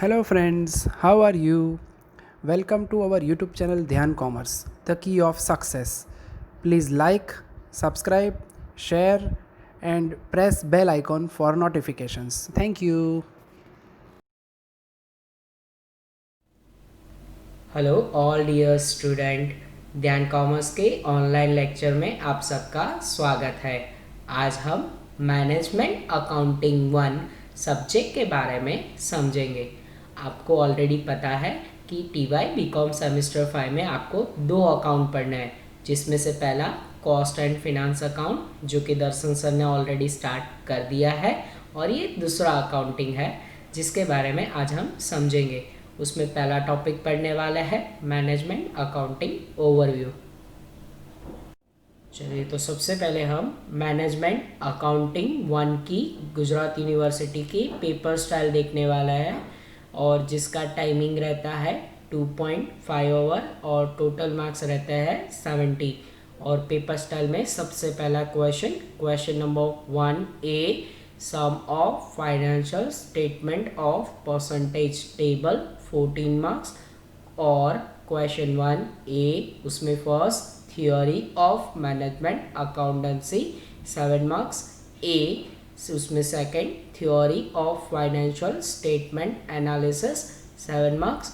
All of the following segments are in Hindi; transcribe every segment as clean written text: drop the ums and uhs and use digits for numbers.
Hello friends, how are you? Welcome to our YouTube channel Dhyan Commerce, the key of success. Please like, subscribe, share and press bell icon for notifications. Thank you. Hello all dear student. Dhyan commerce के ऑनलाइन लेक्चर में आप सबका स्वागत है। आज हम मैनेजमेंट अकाउंटिंग 1 सब्जेक्ट के बारे में समझेंगे। आपको ऑलरेडी पता है कि टीवाई बीकॉम सेमेस्टर 5 में आपको 2 अकाउंट पढ़ना है, जिसमें से पहला कॉस्ट एंड फिनांस अकाउंट जो कि दर्शन सर ने ऑलरेडी स्टार्ट कर दिया है, और ये दूसरा अकाउंटिंग है जिसके बारे में आज हम समझेंगे। उसमें पहला टॉपिक पढ़ने वाला है मैनेजमेंट अकाउंटिंग ओवरव्यू। चलिए, तो सबसे पहले हम मैनेजमेंट अकाउंटिंग 1 की गुजरात यूनिवर्सिटी की पेपर स्टाइल देखने वाला है, और जिसका टाइमिंग रहता है 2.5 आवर और टोटल मार्क्स रहता है 70। और पेपर स्टाइल में सबसे पहला question number 1A, sum of financial statement of percentage table 14 marks. और क्वेश्चन 1A उसमें first theory of management accountancy 7 marks. ए उसमें second theory of financial statement analysis 7 marks.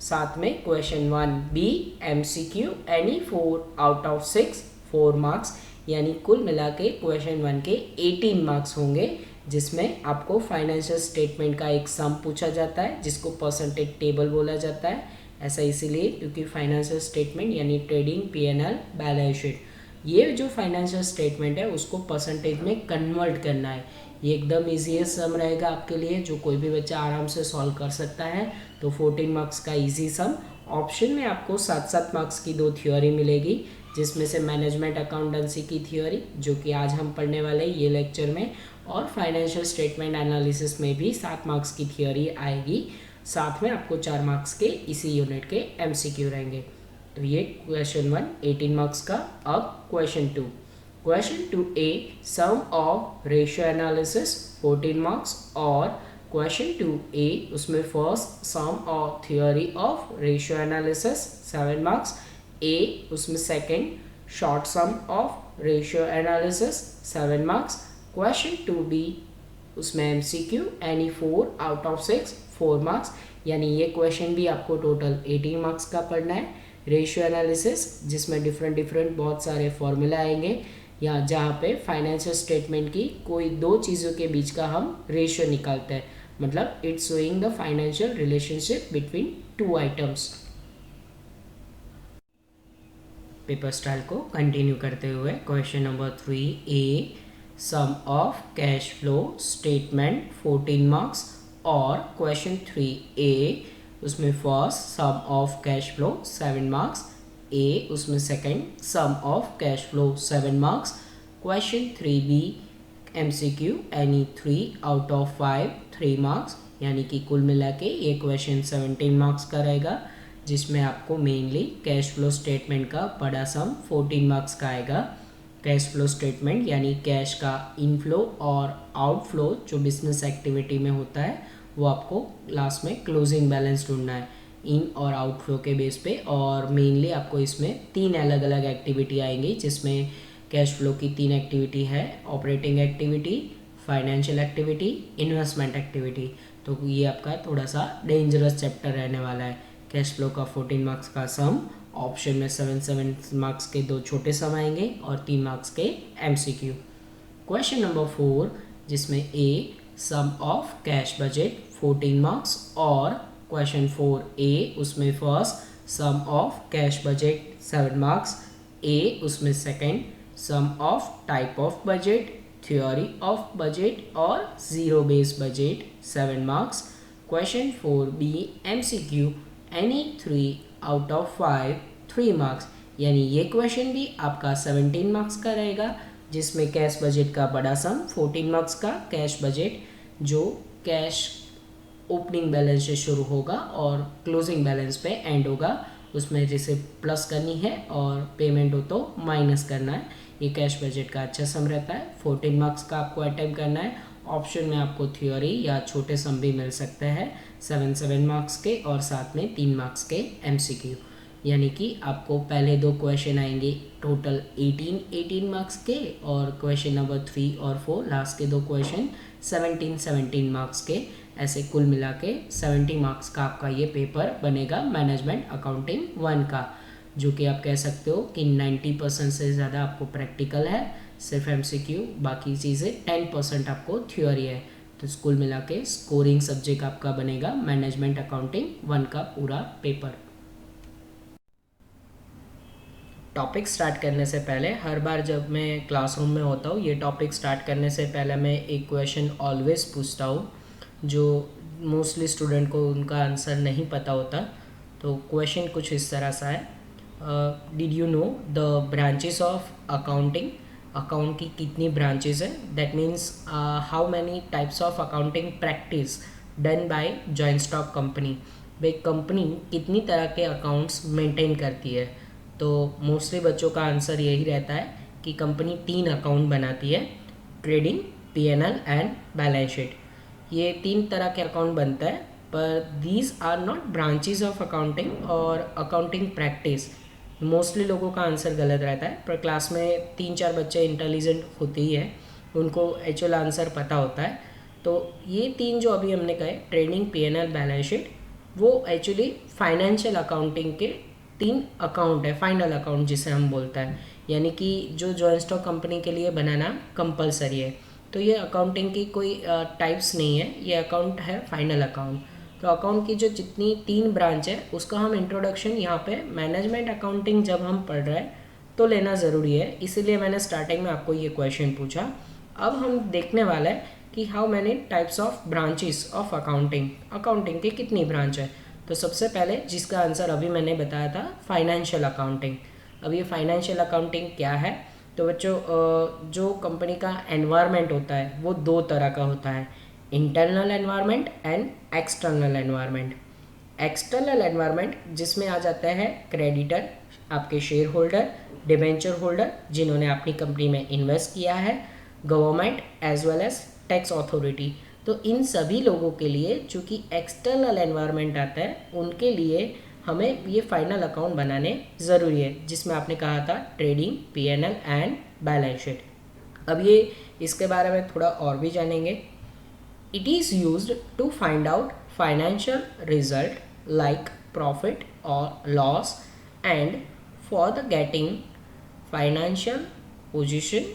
साथ में question 1B MCQ any 4 out of 6 4 marks, यानी कुल मिला के क्वेश्चन 1 के 18 मार्क्स होंगे, जिसमें आपको फाइनेंशियल स्टेटमेंट का एक सम पूछा जाता है जिसको परसेंटेज टेबल बोला जाता है। ऐसा इसीलिए क्योंकि फाइनेंशियल स्टेटमेंट यानी ट्रेडिंग, P&L, बैलेंस शीट, ये जो फाइनेंशियल स्टेटमेंट है उसको परसेंटेज में कन्वर्ट करना है। ये एकदम ईजीएस्ट सम रहेगा आपके लिए, जो कोई भी बच्चा आराम से सॉल्व कर सकता है। तो 14 मार्क्स का इजी सम। ऑप्शन में आपको 7-7 मार्क्स की 2 थ्योरी मिलेगी, जिसमें से मैनेजमेंट अकाउंटेंसी की थ्योरी जो कि आज हम पढ़ने वाले ये लेक्चर में, और फाइनेंशियल स्टेटमेंट एनालिसिस में भी 7 मार्क्स की थ्योरी आएगी। साथ में आपको 4 मार्क्स के इसी यूनिट के MCQ रहेंगे। तो ये क्वेश्चन 1 18 मार्क्स का। अब question 2A, sum of ratio analysis 14 marks. और क्वेश्चन 2A उसमें first sum of theory of ratio analysis 7 marks. ए उसमें second short sum of ratio analysis 7 marks. Question 2B उसमें MCQ any 4 out of 6 4 marks, यानी ये क्वेश्चन भी आपको टोटल 18 मार्क्स का पढ़ना है। रेशियो एनालिसिस जिसमें डिफरेंट बहुत सारे फॉर्मूला आएंगे, या जहाँ पे फाइनेंशियल स्टेटमेंट की कोई 2 चीज़ों के बीच का हम रेशियो निकालते हैं, मतलब it's showing the financial relationship between 2 items. Paper style को कंटिन्यू करते हुए question number 3A, sum of cash flow statement 14 marks. और क्वेश्चन 3A उसमें first sum of cash flow 7 marks. ए उसमें second sum of cash flow 7 marks. Question 3B MCQ any 3 out of 5 3 marks, यानी कि कुल मिला के ये क्वेश्चन 17 मार्क्स का रहेगा, जिसमें आपको मेनली कैश फ्लो स्टेटमेंट का बड़ा सम 14 मार्क्स का आएगा। कैश फ्लो स्टेटमेंट यानी कैश का इनफ्लो और आउटफ्लो जो बिजनेस एक्टिविटी में होता है, वो आपको लास्ट में क्लोजिंग बैलेंस ढूंढना है इन और आउटफ्लो के बेस पे। और मेनली आपको इसमें 3 अलग अलग एक्टिविटी आएंगी, जिसमें कैश फ्लो की 3 एक्टिविटी है, operating activity, financial activity, investment activity. तो ये आपका थोड़ा सा डेंजरस चैप्टर रहने वाला है। कैश फ्लो का 14 मार्क्स का सम, ऑप्शन में 7 मार्क्स के 2 छोटे सम आएंगे और 3 मार्क्स के MCQ। क्वेश्चन नंबर 4 जिसमें a sum of cash budget 14 marks. और क्वेश्चन 4A उसमें first sum of cash budget 7 marks. ए उसमें second sum of type of budget, theory of budget और zero base budget 7 marks. Question 4B MCQ any 3 out of 5 3 marks, यानी ये क्वेश्चन भी आपका 17 मार्क्स का रहेगा, जिसमें कैश बजट का बड़ा सम 14 मार्क्स का कैश बजट जो कैश ओपनिंग बैलेंस से शुरू होगा और क्लोजिंग बैलेंस पे एंड होगा, उसमें जैसे प्लस करनी है और पेमेंट हो तो माइनस करना है। ये कैश बजट का अच्छा सम रहता है। 14 मार्क्स का आपको अटेम्प्ट करना है, ऑप्शन में आपको थ्योरी या छोटे सम भी मिल सकते हैं 7 मार्क्स के और साथ में 3 मार्क्स के MCQ। यानी कि आपको पहले 2 क्वेश्चन आएंगे टोटल 18 मार्क्स के, और क्वेश्चन नंबर 3 और 4 लास्ट के 2 क्वेश्चन 17 मार्क्स के। ऐसे कुल मिला के 70 मार्क्स का आपका ये पेपर बनेगा मैनेजमेंट अकाउंटिंग 1 का, जो कि आप कह सकते हो कि 90% से ज़्यादा आपको प्रैक्टिकल है, सिर्फ MCQ, बाकी चीज़ें 10% आपको थ्योरी है। तो कुल मिला के स्कोरिंग सब्जेक्ट आपका बनेगा मैनेजमेंट अकाउंटिंग 1 का पूरा पेपर। टॉपिक स्टार्ट करने से पहले, हर बार जब मैं क्लासरूम में होता हूँ, ये टॉपिक स्टार्ट करने से पहले मैं एक क्वेश्चन ऑलवेज पूछता हूँ जो मोस्टली स्टूडेंट को उनका आंसर नहीं पता होता। तो क्वेश्चन कुछ इस तरह सा है, did you know the branches of accounting? Account की कितनी ब्रांचेस है? That means how many types of accounting practice done by joint stock company. भाई कंपनी कितनी तरह के अकाउंट्स मेंटेन करती है? तो मोस्टली बच्चों का आंसर यही रहता है कि कंपनी 3 अकाउंट बनाती है, trading, P&L and balance sheet. ये 3 तरह के अकाउंट बनता है, पर these are not branches of accounting और अकाउंटिंग प्रैक्टिस। मोस्टली लोगों का आंसर गलत रहता है, पर क्लास में 3-4 बच्चे इंटेलिजेंट होते ही है, उनको एक्चुअल आंसर पता होता है। तो ये 3 जो अभी हमने कहे, ट्रेडिंग, P&L, बैलेंस शीट, वो एक्चुअली फाइनेंशियल अकाउंटिंग के 3 अकाउंट है, फाइनल अकाउंट जिसे हम बोलते हैं, यानी कि जो जॉइंट स्टॉक कंपनी के लिए बनाना कंपलसरी है। तो ये अकाउंटिंग की कोई टाइप्स नहीं है, ये अकाउंट है फाइनल अकाउंट। तो अकाउंट की जो जितनी 3 ब्रांच है उसका हम इंट्रोडक्शन यहाँ पे मैनेजमेंट अकाउंटिंग जब हम पढ़ रहे हैं तो लेना ज़रूरी है, इसीलिए मैंने स्टार्टिंग में आपको ये क्वेश्चन पूछा। अब हम देखने वाले हैं कि how many types of branches of accounting, accounting की कितनी ब्रांच है। तो सबसे पहले जिसका आंसर अभी मैंने बताया था, फाइनेंशियल अकाउंटिंग। अब ये फाइनेंशियल अकाउंटिंग क्या है? तो बच्चों, जो कंपनी का एनवायरनमेंट होता है वो 2 तरह का होता है, internal environment and external environment. External environment जिसमें आ जाता है क्रेडिटर, आपके शेयर होल्डर, डिबेंचर होल्डर जिन्होंने अपनी कंपनी में इन्वेस्ट किया है, government as well as tax authority. तो इन सभी लोगों के लिए चूँकि एक्सटर्नल एनवायरनमेंट आता है, उनके लिए हमें ये फाइनल अकाउंट बनाने ज़रूरी है, जिसमें आपने कहा था trading, P&L and balance sheet. अब ये इसके बारे में थोड़ा और भी जानेंगे। It is used to find out financial result like profit और loss and for the getting financial position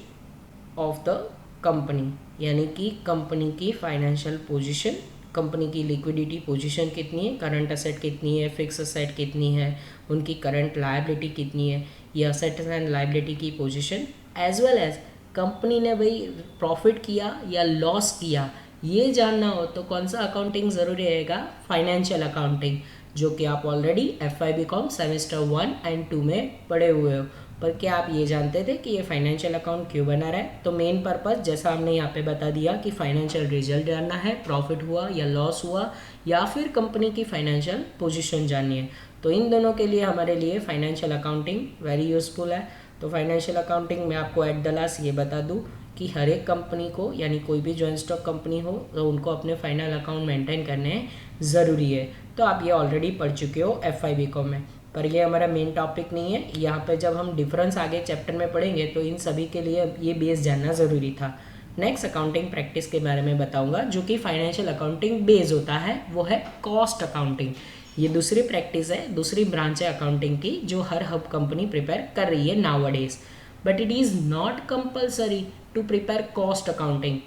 of the company, यानी कि कंपनी की फाइनेंशियल पोजीशन, कंपनी की लिक्विडिटी पोजीशन कितनी है, करंट असेट कितनी है, फिक्स असेट कितनी है, उनकी करंट लायबिलिटी कितनी है, ये असेट्स एंड लायबिलिटी की position, as well as company ने भाई प्रॉफिट किया या लॉस किया, ये जानना हो तो कौन सा अकाउंटिंग ज़रूरी रहेगा? फाइनेंशियल अकाउंटिंग, जो कि आप already FY BCom semester 1 and 2 में पढ़े हुए हो। पर क्या आप ये जानते थे कि ये फाइनेंशियल अकाउंट क्यों बना रहा है? तो मेन पर्पस जैसा हमने यहाँ पे बता दिया कि फाइनेंशियल रिजल्ट जानना है, प्रॉफिट हुआ या लॉस हुआ, या फिर कंपनी की फाइनेंशियल पोजीशन जाननी है। तो इन दोनों के लिए हमारे लिए फाइनेंशियल अकाउंटिंग वेरी यूजफुल है। तो फाइनेंशियल अकाउंटिंग में आपको एट द लास्ट ये बता दूँ कि हर एक कंपनी को, यानी कोई भी जॉइंट स्टॉक कंपनी हो, तो उनको अपने फाइनल अकाउंट मेंटेन करने ज़रूरी है। तो आप ये ऑलरेडी पढ़ चुके हो FY BCom में, पर ये हमारा मेन टॉपिक नहीं है। यहाँ पे जब हम डिफरेंस आगे चैप्टर में पढ़ेंगे तो इन सभी के लिए ये बेस जानना ज़रूरी था। नेक्स्ट अकाउंटिंग प्रैक्टिस के बारे में बताऊंगा, जो कि फाइनेंशियल अकाउंटिंग बेस होता है, वो है कॉस्ट अकाउंटिंग। ये दूसरी प्रैक्टिस है, दूसरी ब्रांच है अकाउंटिंग की, जो हर हब कंपनी प्रिपेयर कर रही है nowadays. But it is not compulsory to prepare cost accounting.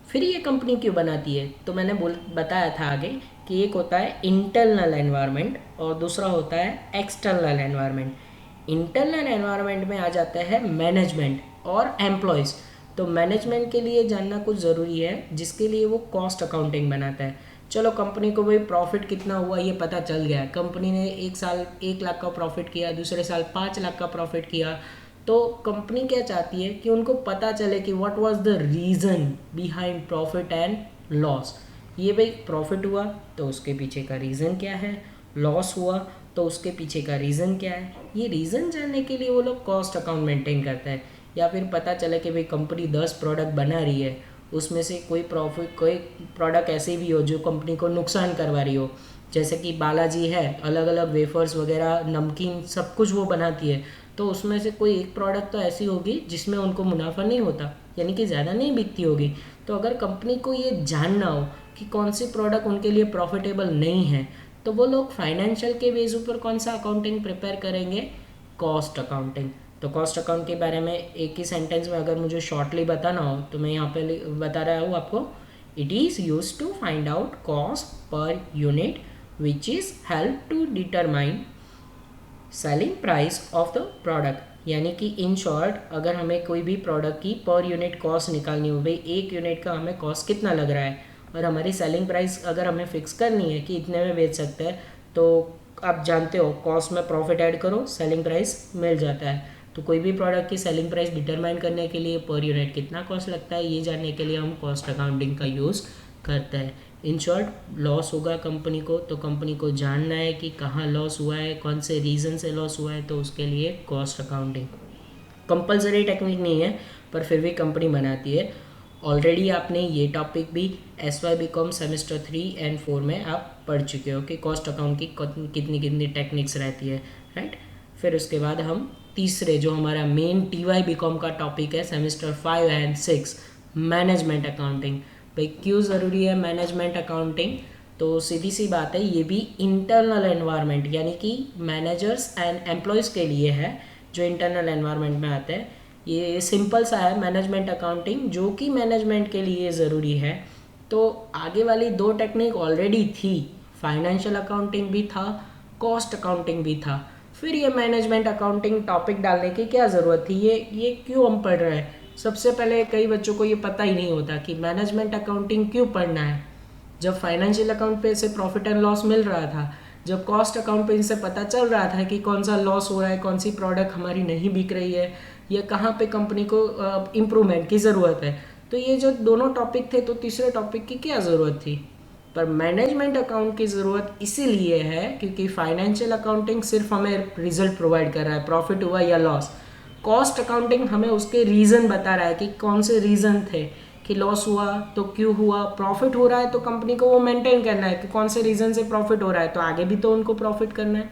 फिर ये कंपनी क्यों बनाती है? तो मैंने बताया था आगे कि एक होता है इंटरनल एनवायरनमेंट और दूसरा होता है एक्सटर्नल एनवायरनमेंट। इंटरनल एनवायरनमेंट में आ जाता है मैनेजमेंट और एम्प्लॉयज़। तो मैनेजमेंट के लिए जानना कुछ ज़रूरी है, जिसके लिए वो कॉस्ट अकाउंटिंग बनाता है। चलो कंपनी को भाई प्रॉफिट कितना हुआ ये पता चल गया, कंपनी ने एक साल 1 लाख का प्रॉफिट किया, दूसरे साल 5 लाख का प्रॉफिट किया, तो कंपनी क्या चाहती है कि उनको पता चले कि what was the reason behind profit and loss. ये भाई प्रॉफिट हुआ तो उसके पीछे का रीज़न क्या है, लॉस हुआ तो उसके पीछे का रीज़न क्या है। ये रीज़न जानने के लिए वो लोग कॉस्ट अकाउंट मेंटेन करते हैं। या फिर पता चले कि भाई कंपनी 10 प्रोडक्ट बना रही है उसमें से कोई प्रोडक्ट ऐसे भी हो जो कंपनी को नुकसान करवा रही हो, जैसे कि बालाजी है, अलग अलग वेफर्स वगैरह, नमकीन, सब कुछ वो बनाती है, तो उसमें से कोई एक प्रोडक्ट तो ऐसी होगी जिसमें उनको मुनाफा नहीं होता, यानी कि ज़्यादा नहीं बिकती होगी। तो अगर कंपनी को ये जानना हो कि कौन सी प्रोडक्ट उनके लिए प्रॉफिटेबल नहीं है, तो वो लोग फाइनेंशियल के बेस ऊपर कौन सा अकाउंटिंग प्रिपेयर करेंगे? Cost accounting. तो कॉस्ट अकाउंट के बारे में एक ही सेंटेंस में अगर मुझे शॉर्टली बताना हो तो मैं यहाँ पे बता रहा हूँ आपको, it is use to find out cost per unit which is help to determine selling price of the product. यानी कि इन शॉर्ट, अगर हमें कोई भी प्रोडक्ट की पर यूनिट कॉस्ट निकालनी हो, भाई एक यूनिट का हमें कॉस्ट कितना लग रहा है, और हमारी सेलिंग प्राइस अगर हमें फिक्स करनी है कि इतने में बेच सकते हैं, तो आप जानते हो कॉस्ट में प्रॉफिट ऐड करो, सेलिंग प्राइस मिल जाता है। तो कोई भी प्रोडक्ट की सेलिंग प्राइस डिटरमाइन करने के लिए पर यूनिट कितना कॉस्ट लगता है, ये जानने के लिए हम कॉस्ट अकाउंटिंग का यूज़ करते हैं। इन शॉर्ट, लॉस होगा कंपनी को, तो कंपनी को जानना है कि कहाँ लॉस हुआ है, कौन से रीज़न से लॉस हुआ है, तो उसके लिए कॉस्ट अकाउंटिंग कंपलसरी टेक्निक नहीं है, पर फिर भी कंपनी बनाती है। ऑलरेडी आपने ये टॉपिक भी SY BCom सेमेस्टर 3 एंड 4 में आप पढ़ चुके हो कि कॉस्ट अकाउंट की कितनी कितनी टेक्निक्स रहती है, राइट। फिर उसके बाद हम तीसरे, जो हमारा मेन TY BCom का टॉपिक है सेमेस्टर 5 एंड 6, मैनेजमेंट अकाउंटिंग। भाई क्यों ज़रूरी है मैनेजमेंट अकाउंटिंग? तो सीधी सी बात है, ये भी इंटरनल एनवायरनमेंट यानी कि मैनेजर्स एंड एम्प्लॉयज़ के लिए है, जो इंटरनल एनवायरनमेंट में आते हैं। ये सिंपल सा है मैनेजमेंट अकाउंटिंग, जो कि मैनेजमेंट के लिए ज़रूरी है। तो आगे वाली दो टेक्निक ऑलरेडी थी, फाइनेंशियल अकाउंटिंग भी था, कॉस्ट अकाउंटिंग भी था, फिर ये मैनेजमेंट अकाउंटिंग टॉपिक डालने की क्या ज़रूरत थी? ये क्यों हम पढ़ रहे हैं? सबसे पहले कई बच्चों को ये पता ही नहीं होता कि मैनेजमेंट अकाउंटिंग क्यों पढ़ना है। जब फाइनेंशियल अकाउंट पे से प्रॉफिट एंड लॉस मिल रहा था, जब कॉस्ट अकाउंट पे इनसे पता चल रहा था कि कौन सा लॉस हो रहा है, कौन सी प्रोडक्ट हमारी नहीं बिक रही है, या कहाँ पे कंपनी को इम्प्रूवमेंट की ज़रूरत है, तो ये जो दोनों टॉपिक थे, तो तीसरे टॉपिक की क्या ज़रूरत थी? पर मैनेजमेंट अकाउंट की ज़रूरत इसीलिए है क्योंकि फाइनेंशियल अकाउंटिंग सिर्फ हमें रिजल्ट प्रोवाइड कर रहा है, प्रॉफिट हुआ या लॉस। कॉस्ट अकाउंटिंग हमें उसके रीज़न बता रहा है कि कौन से रीज़न थे कि लॉस हुआ तो क्यों हुआ, प्रॉफिट हो रहा है तो कंपनी को वो मेंटेन करना है कि कौन से रीज़न से प्रॉफिट हो रहा है, तो आगे भी तो उनको प्रॉफिट करना है।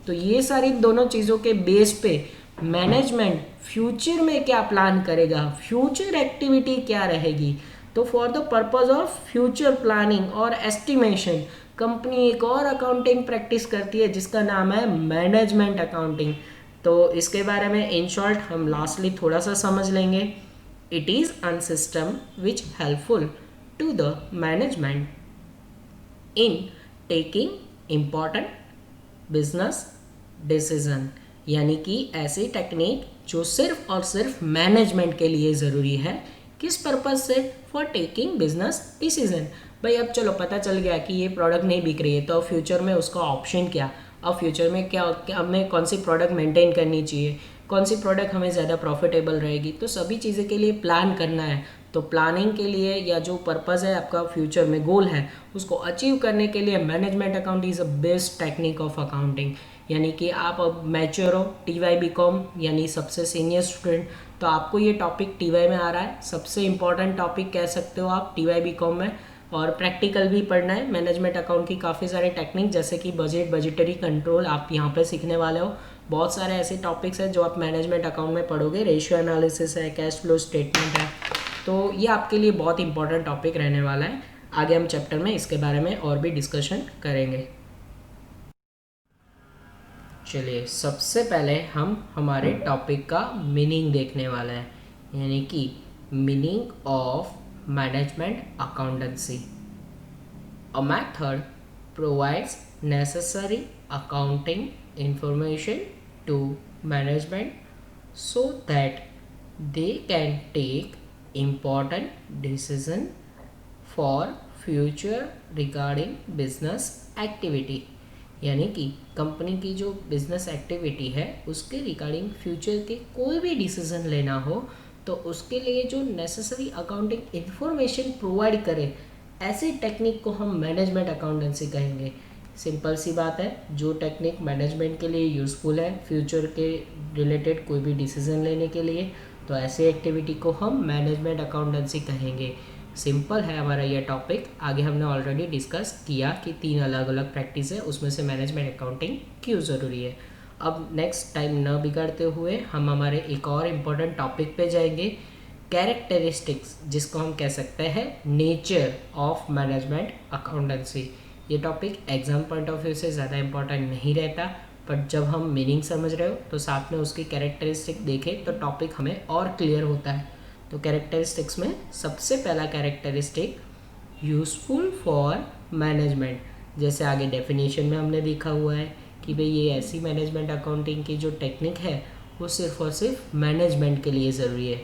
तो ये सारी दोनों चीज़ों के बेस पे मैनेजमेंट फ्यूचर में क्या प्लान करेगा, फ्यूचर एक्टिविटी क्या रहेगी, तो for the purpose of future planning और एस्टिमेशन कंपनी एक और अकाउंटिंग प्रैक्टिस करती है जिसका नाम है मैनेजमेंट अकाउंटिंग। तो इसके बारे में इन शॉर्ट हम लास्टली थोड़ा सा समझ लेंगे। It is an system which helpful to the management in taking important business decision, यानी कि ऐसी टेक्निक जो सिर्फ और सिर्फ मैनेजमेंट के लिए ज़रूरी है। किस पर्पज़ से? For taking business decision. भाई अब चलो पता चल गया कि ये प्रोडक्ट नहीं बिक रही है, तो फ्यूचर में उसका ऑप्शन क्या, अब फ्यूचर में क्या हमें कौन सी प्रोडक्ट मेंटेन करनी चाहिए, कौन सी प्रोडक्ट हमें ज़्यादा प्रॉफिटेबल रहेगी, तो सभी चीज़ें के लिए प्लान करना है। तो प्लानिंग के लिए या जो पर्पज़ है आपका फ्यूचर में गोल है, उसको अचीव करने के लिए management account is a best technique of accounting. यानी कि आप अब मैच्योर हो, TY BCom यानी सबसे सीनियर स्टूडेंट, तो आपको ये टॉपिक TY में आ रहा है, सबसे इम्पॉर्टेंट टॉपिक कह सकते हो आप TY BCom में, और प्रैक्टिकल भी पढ़ना है। मैनेजमेंट अकाउंट की काफ़ी सारे टेक्निक जैसे कि बजटरी कंट्रोल आप यहाँ पे सीखने वाले हो। बहुत सारे ऐसे टॉपिक्स हैं जो आप मैनेजमेंट अकाउंट में पढ़ोगे, रेशियो एनालिसिस है, कैश फ्लो स्टेटमेंट है, तो ये आपके लिए बहुत इंपॉर्टेंट टॉपिक रहने वाला है। आगे हम चैप्टर में इसके बारे में और भी डिस्कशन करेंगे। चलिए सबसे पहले हम हमारे टॉपिक का मीनिंग देखने वाला है, यानी कि meaning of management accountancy. A method provides necessary accounting information to management so that they can take important decision for future regarding business activity। यानी कि कंपनी की जो बिजनेस एक्टिविटी है उसके रिगार्डिंग फ्यूचर के कोई भी डिसीजन लेना हो तो उसके लिए जो नेसेसरी अकाउंटिंग इंफॉर्मेशन प्रोवाइड करे, ऐसी टेक्निक को हम मैनेजमेंट अकाउंटेंसी कहेंगे। सिंपल सी बात है, जो टेक्निक मैनेजमेंट के लिए यूज़फुल है फ्यूचर के रिलेटेड कोई भी डिसीजन लेने के लिए, तो ऐसे एक्टिविटी को हम मैनेजमेंट अकाउंटेंसी कहेंगे। सिंपल है हमारा ये टॉपिक। आगे हमने ऑलरेडी डिस्कस किया कि 3 अलग अलग प्रैक्टिस है, उसमें से मैनेजमेंट अकाउंटिंग क्यों ज़रूरी है। अब नेक्स्ट टाइम न बिगाड़ते हुए हम हमारे एक और इम्पोर्टेंट टॉपिक पे जाएंगे, कैरेक्टरिस्टिक्स, जिसको हम कह सकते हैं नेचर ऑफ मैनेजमेंट अकाउंटेंसी। ये topic exam point of view से ज़्यादा इम्पोर्टेंट नहीं रहता, बट जब हम मीनिंग समझ रहे हो तो साथ में उसकी कैरेक्टरिस्टिक देखें तो टॉपिक हमें और क्लियर होता है। तो कैरेक्टरिस्टिक्स में सबसे पहला कैरेक्टरिस्टिक यूज़फुल फॉर मैनेजमेंट, जैसे आगे डेफिनेशन में हमने देखा हुआ है कि भाई ये ऐसी मैनेजमेंट अकाउंटिंग की जो टेक्निक है वो सिर्फ और सिर्फ मैनेजमेंट के लिए ज़रूरी है,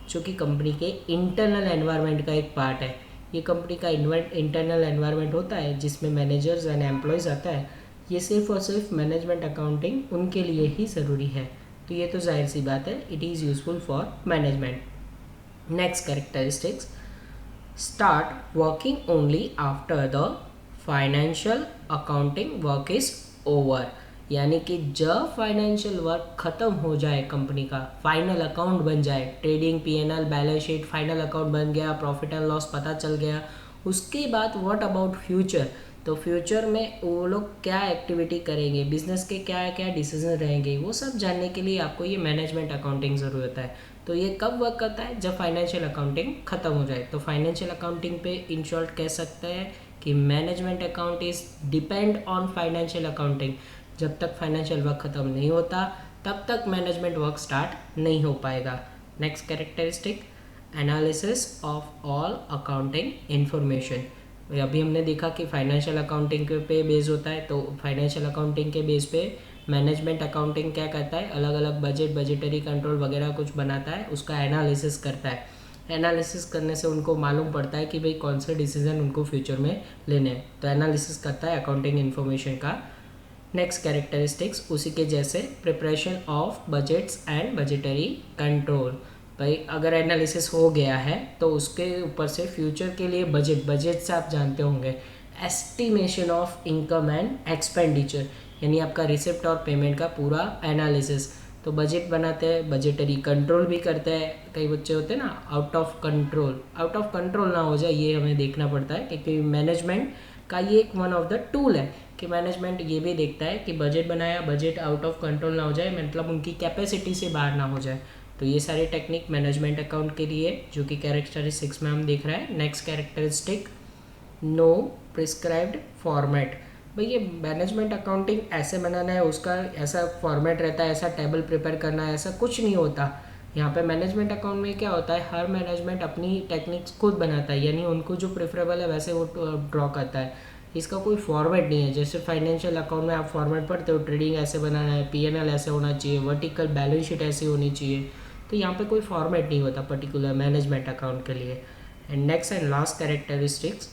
जो कि कंपनी के इंटरनल एनवायरनमेंट का एक पार्ट है। ये कंपनी का इंटरनल एनवायरनमेंट होता है जिसमें मैनेजर्स एंड एम्प्लॉयज़ आता है, ये सिर्फ और सिर्फ मैनेजमेंट अकाउंटिंग उनके लिए ही ज़रूरी है। तो ये तो जाहिर सी बात है, it is useful for management. Next characteristics, start working only after the financial accounting work is over, यानी कि जब फाइनेंशियल वर्क ख़त्म हो जाए, कंपनी का फाइनल अकाउंट बन जाए, trading PNL balance sheet final account बन गया, प्रॉफिट एंड लॉस पता चल गया, उसके बाद व्हाट अबाउट फ्यूचर, तो फ्यूचर में वो लोग क्या एक्टिविटी करेंगे, बिजनेस के क्या क्या डिसीजन रहेंगे, वो सब जानने के लिए आपको ये मैनेजमेंट अकाउंटिंग ज़रूरत है। तो ये कब वर्क करता है, जब फाइनेंशियल अकाउंटिंग ख़त्म हो जाए। तो फाइनेंशियल अकाउंटिंग पे इन शॉर्ट कह सकते हैं कि management account is depend on financial accounting. जब तक फाइनेंशियल वर्क ख़त्म नहीं होता तब तक मैनेजमेंट वर्क स्टार्ट नहीं हो पाएगा। Next characteristic, analysis of all accounting information. अभी हमने देखा कि फाइनेंशियल अकाउंटिंग पे बेस होता है, तो फाइनेंशियल अकाउंटिंग के बेस पे मैनेजमेंट अकाउंटिंग क्या करता है, अलग अलग बजटरी कंट्रोल वगैरह कुछ बनाता है, उसका एनालिसिस करता है। एनालिसिस करने से उनको मालूम पड़ता है कि भाई कौन से डिसीजन उनको फ्यूचर में लेने हैं, तो एनालिसिस करता है अकाउंटिंग इन्फॉर्मेशन का। नेक्स्ट कैरेक्टरिस्टिक्स उसी के जैसे, preparation of budgets and budgetary control. भाई अगर एनालिसिस हो गया है तो उसके ऊपर से फ्यूचर के लिए बजट से आप जानते होंगे, estimation of income and expenditure, यानी आपका रिसिप्ट और पेमेंट का पूरा एनालिसिस। तो बजट बनाते हैं, बजटरी कंट्रोल भी करते हैं। कई बच्चे होते हैं ना आउट ऑफ कंट्रोल ना हो जाए, ये हमें देखना पड़ता है, क्योंकि मैनेजमेंट का ये एक वन ऑफ द टूल है कि मैनेजमेंट ये भी देखता है कि बजट बनाया, बजट आउट ऑफ कंट्रोल ना हो जाए, मतलब उनकी कैपेसिटी से बाहर ना हो जाए। तो ये सारी टेक्निक मैनेजमेंट अकाउंट के लिए, जो कि कैरेक्टरिस्टिक्स में हम देख रहे हैं। Next characteristic, no prescribed format. भाई ये मैनेजमेंट अकाउंटिंग ऐसे बनाना है, उसका ऐसा फॉर्मेट रहता है, ऐसा टेबल प्रिपेयर करना है, ऐसा कुछ नहीं होता। यहाँ पे मैनेजमेंट अकाउंट में क्या होता है, हर मैनेजमेंट अपनी टेक्निक्स खुद बनाता है, यानी उनको जो प्रेफरेबल है वैसे वो ड्रॉ करता है। इसका कोई फॉर्मेट नहीं है। जैसे फाइनेंशियल अकाउंट में आप फॉर्मेट पढ़ते हो, ट्रेडिंग ऐसे बनाना है, पीएनएल ऐसे होना चाहिए, वर्टिकल बैलेंस शीट ऐसी होनी चाहिए, तो यहाँ पे कोई फॉर्मेट नहीं होता पर्टिकुलर मैनेजमेंट अकाउंट के लिए। And next and last characteristics,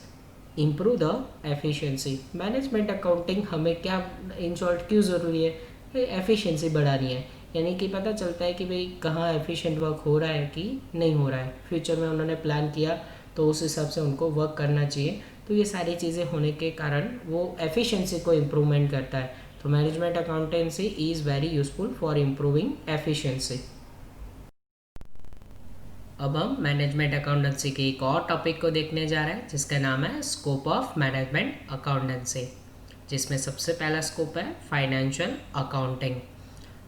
improve the efficiency. Management accounting हमें क्या इन शॉर्ट क्यों ज़रूरी है, एफिशिएंसी बढ़ानी है, यानी कि पता चलता है कि भाई कहाँ एफिशिएंट वर्क हो रहा है कि नहीं हो रहा है। फ्यूचर में उन्होंने प्लान किया तो उस हिसाब से उनको वर्क करना चाहिए। तो ये सारी चीज़ें होने के कारण वो एफिशिएंसी को इम्प्रूवमेंट करता है। तो management accountancy is very useful for improving efficiency. अब हम मैनेजमेंट अकाउंटेंसी के एक और टॉपिक को देखने जा रहे हैं, जिसका नाम है स्कोप ऑफ मैनेजमेंट अकाउंटेंसी, जिसमें सबसे पहला स्कोप है financial accounting.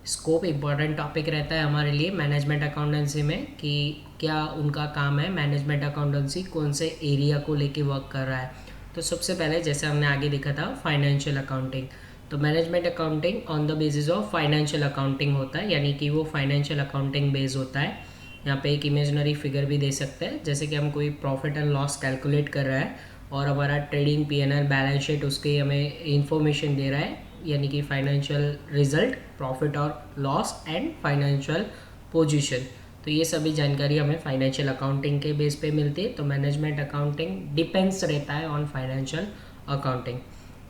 Scope important topic रहता है हमारे लिए मैनेजमेंट अकाउंटेंसी में, कि क्या उनका काम है, मैनेजमेंट अकाउंटेंसी कौन से एरिया को लेके वर्क कर रहा है। तो सबसे पहले जैसे हमने आगे देखा था फाइनेंशियल अकाउंटिंग, तो management accounting on the basis of financial accounting होता है, यानी कि वो फाइनेंशियल अकाउंटिंग बेस होता है। यहाँ पे एक इमेजनरी फिगर भी दे सकते हैं, जैसे कि हम कोई प्रॉफिट एंड लॉस कैलकुलेट कर रहा है और हमारा ट्रेडिंग पीएनएल बैलेंस शीट उसके हमें इंफॉर्मेशन दे रहा है, यानी कि फाइनेंशियल रिजल्ट, प्रॉफिट और लॉस एंड फाइनेंशियल पोजीशन। तो ये सभी जानकारी हमें फाइनेंशियल अकाउंटिंग के बेस पे मिलती है। तो मैनेजमेंट अकाउंटिंग डिपेंड्स रहता है ऑन फाइनेंशियल अकाउंटिंग।